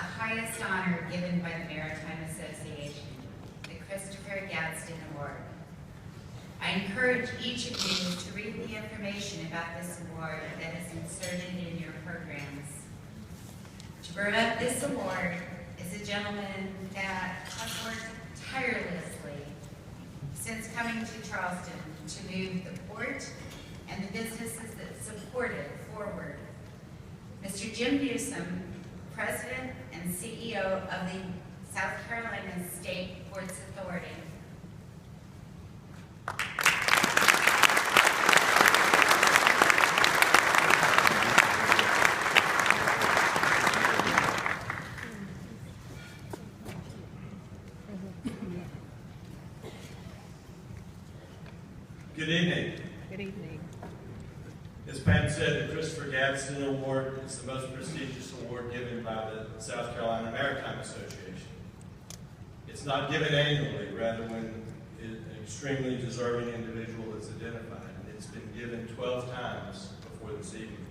the highest honor given by the Maritime Association, the Christopher Gadsden Award. I encourage each of you to read the information about this award that is inserted in your programs. To bring up this award is a gentleman that has worked tirelessly since coming to Charleston to move the port and the businesses that support it forward. Mr. Jim Newsom, President and CEO of the South Carolina State Ports Authority. Good evening. Good evening. As Pam said, the Christopher Gadsden Award is the most prestigious award given by the South Carolina Maritime Association. It's not given annually, rather when an extremely deserving individual is identified, and it's been given 12 times before this evening.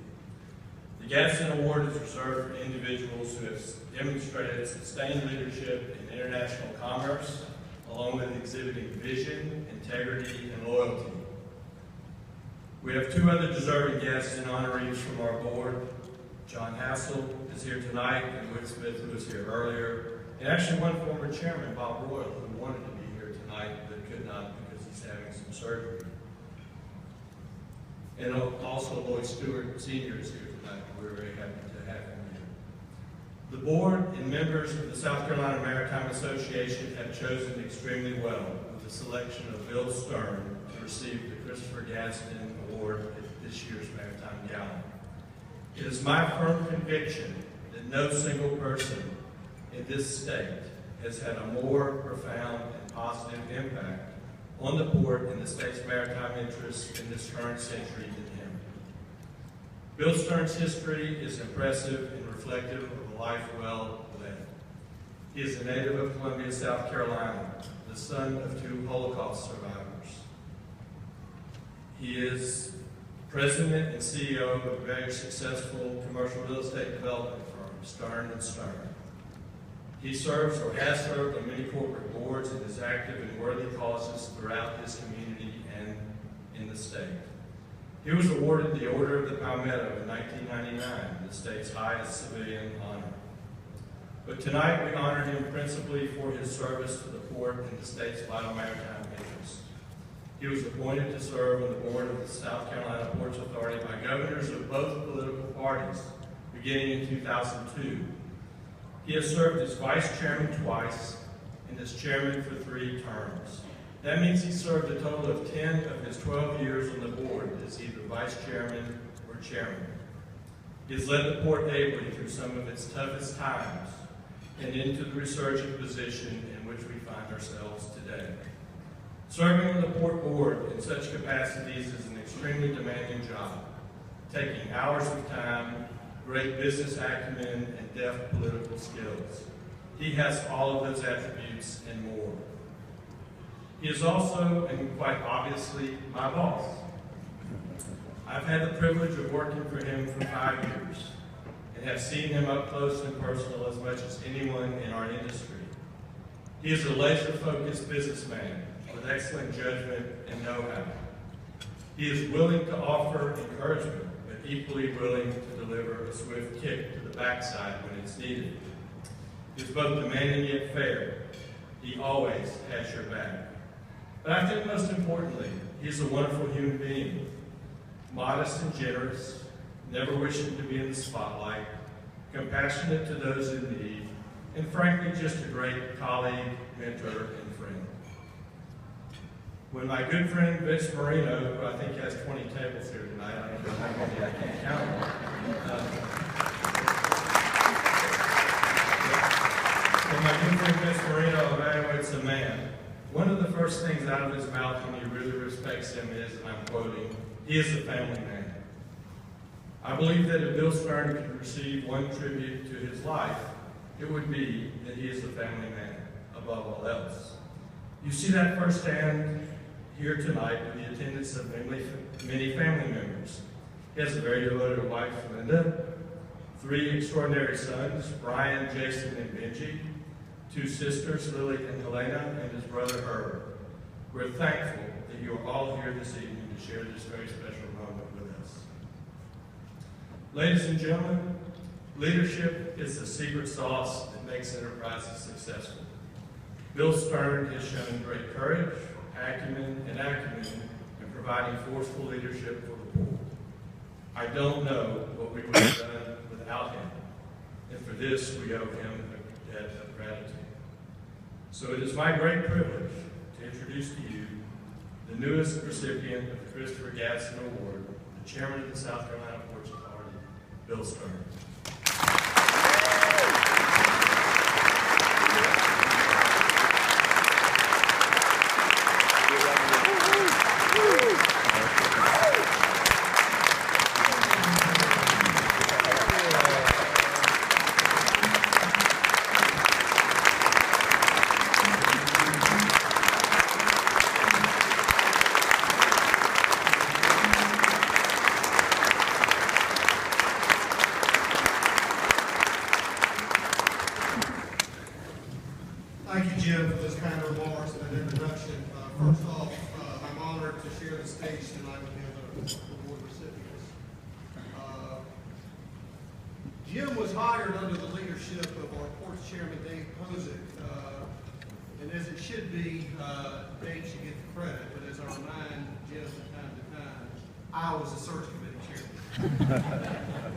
The Gadsden Award is reserved for individuals who have demonstrated sustained leadership in international commerce, along with exhibiting vision, integrity, and loyalty. We have two other deserving guests and honorees from our board. John Hassel is here tonight, and Whit Smith, who was here earlier, and actually one former chairman, Bob Royal, who wanted to be here tonight but could not because he's having some surgery. And also Lloyd Stewart Sr. is here tonight, and we're very happy to have him here. The board and members of the South Carolina Maritime Association have chosen extremely well with the selection of Bill Stern to receive the Christopher Gadsden Award at this year's Maritime Gala. It is my firm conviction that no single person in this state has had a more profound and positive impact on the port and the state's maritime interests in this current century than him. Bill Stern's history is impressive and reflective of a life well led. He is a native of Columbia, South Carolina, the son of two Holocaust survivors. He is president and CEO of a very successful commercial real estate development firm, Stern & Stern. He serves or has served on many corporate boards and is active in worthy causes throughout his community and in the state. He was awarded the Order of the Palmetto in 1999, the state's highest civilian honor. But tonight we honor him principally for his service to the port and the state's vital maritime interests. He was appointed to serve on the board of the South Carolina Ports Authority by governors of both political parties, beginning in 2002. He has served as vice chairman twice and as chairman for 3 terms. That means he served a total of 10 of his 12 years on the board as either vice chairman or chairman. He has led the port ably through some of its toughest times and into the resurgent position in which we find ourselves today. Serving on the port board in such capacities is an extremely demanding job, taking hours of time, great business acumen, and deft political skills. He has all of those attributes and more. He is also, and quite obviously, my boss. I've had the privilege of working for him for 5 years and have seen him up close and personal as much as anyone in our industry. He is a laser-focused businessman with excellent judgment and know-how. He is willing to offer encouragement, but equally willing to deliver a swift kick to the backside when it's needed. He is both demanding yet fair. He always has your back. But I think most importantly, he is a wonderful human being, modest and generous, never wishing to be in the spotlight, compassionate to those in need, and frankly, just a great colleague, mentor, and friend. When my good friend Vince Marino, who I think has 20 tables here tonight, I don't know how many I can't count them. When my good friend Vince Marino evaluates a man, one of the first things out of his mouth when he really respects him is, and I'm quoting, "He is a family man." I believe that if Bill Stern could receive one tribute to his life, it would be that he is a family man, above all else. You see that firsthand here tonight with the attendance of many family members. He has a very devoted wife, Linda, 3 extraordinary sons, Brian, Jason, and Benji, 2 sisters, Lily and Helena, and his brother Herb. We're thankful that you are all here this evening to share this very special moment with us. Ladies and gentlemen, leadership is the secret sauce that makes enterprises successful. Bill Stern has shown great courage, acumen in providing forceful leadership for the poor. I don't know what we would have done without him, and for this we owe him a debt of gratitude. So it is my great privilege to introduce to you the newest recipient of the Christopher Gadsden Award, the Chairman of the South Carolina Ports Authority, Bill Stern. Thank you, Jim, for those kind remarks and an introduction. First off, I'm honored to share the stage tonight with the other award recipients. Jim was hired under the leadership of our Ports Chairman, Dave Posick, and as it should be, Dave should get the credit, but as I remind Jim from time to time, I was the search committee chairman.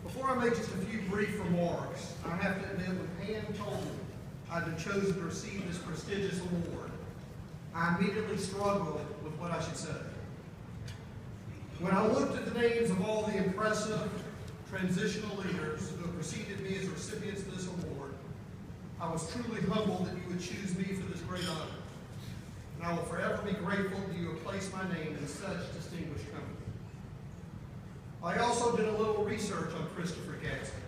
Before I make just a few brief remarks, I have to admit when Pam told me I'd been chosen to receive this prestigious award, I immediately struggled with what I should say. When I looked at the names of all the impressive transitional leaders who have preceded me as recipients of this award, I was truly humbled that you would choose me for this great honor. And I will forever be grateful that you have placed my name in such distinguished company. I also did a little research on Christopher Gadsden.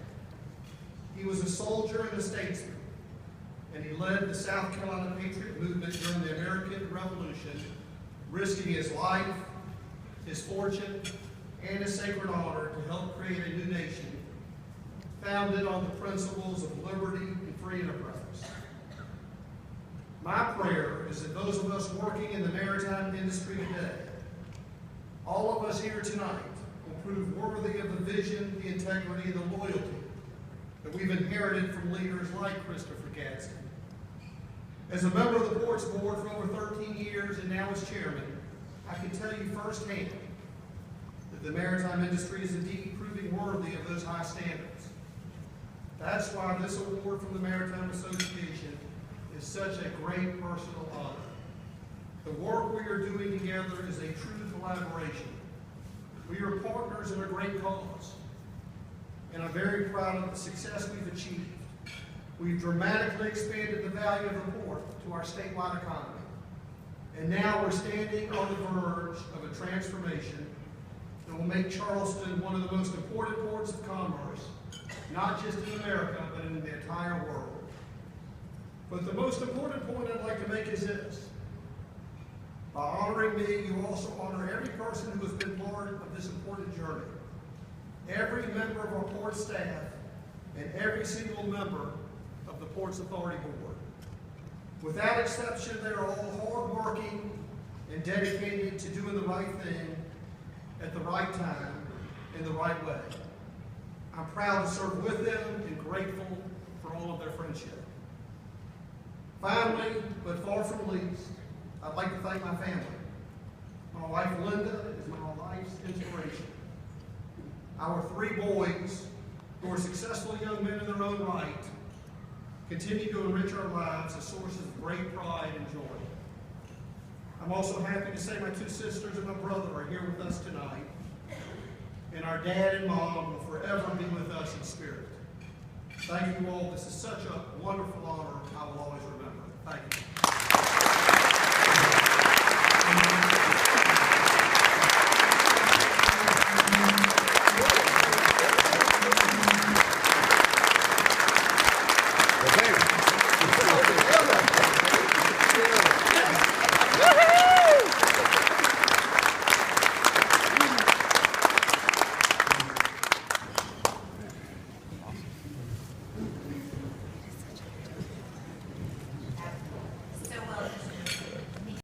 He was a soldier and a statesman, and he led the South Carolina Patriot movement during the American Revolution, risking his life, his fortune, and his sacred honor to help create a new nation founded on the principles of liberty and free enterprise. My prayer is that those of us working in the maritime industry today, all of us here tonight, will prove worthy of the vision, the integrity, and the loyalty that we've inherited from leaders like Christopher Gadsden. As a member of the Ports Board for over 13 years and now as chairman, I can tell you firsthand that the maritime industry is indeed proving worthy of those high standards. That's why this award from the Maritime Association is such a great personal honor. The work we are doing together is a true collaboration. We are partners in a great cause, and I'm very proud of the success we've achieved. We've dramatically expanded the value of the port to our statewide economy, and now we're standing on the verge of a transformation that will make Charleston one of the most important ports of commerce, not just in America, but in the entire world. But the most important point I'd like to make is this. By honoring me, you also honor every person who has been part of this important journey. Every member of our port staff and every single member of the Ports Authority Board. Without exception, they are all hardworking and dedicated to doing the right thing at the right time in the right way. I'm proud to serve with them and grateful for all of their friendship. Finally, but far from least, I'd like to thank my family. My wife, Linda, is my life's inspiration. Our 3 boys, who are successful young men in their own right, continue to enrich our lives as sources of great pride and joy. I'm also happy to say my 2 sisters and my brother are here with us tonight, and our dad and mom will forever be with us in spirit. Thank you all. This is such a wonderful honor I will always remember. Thank you.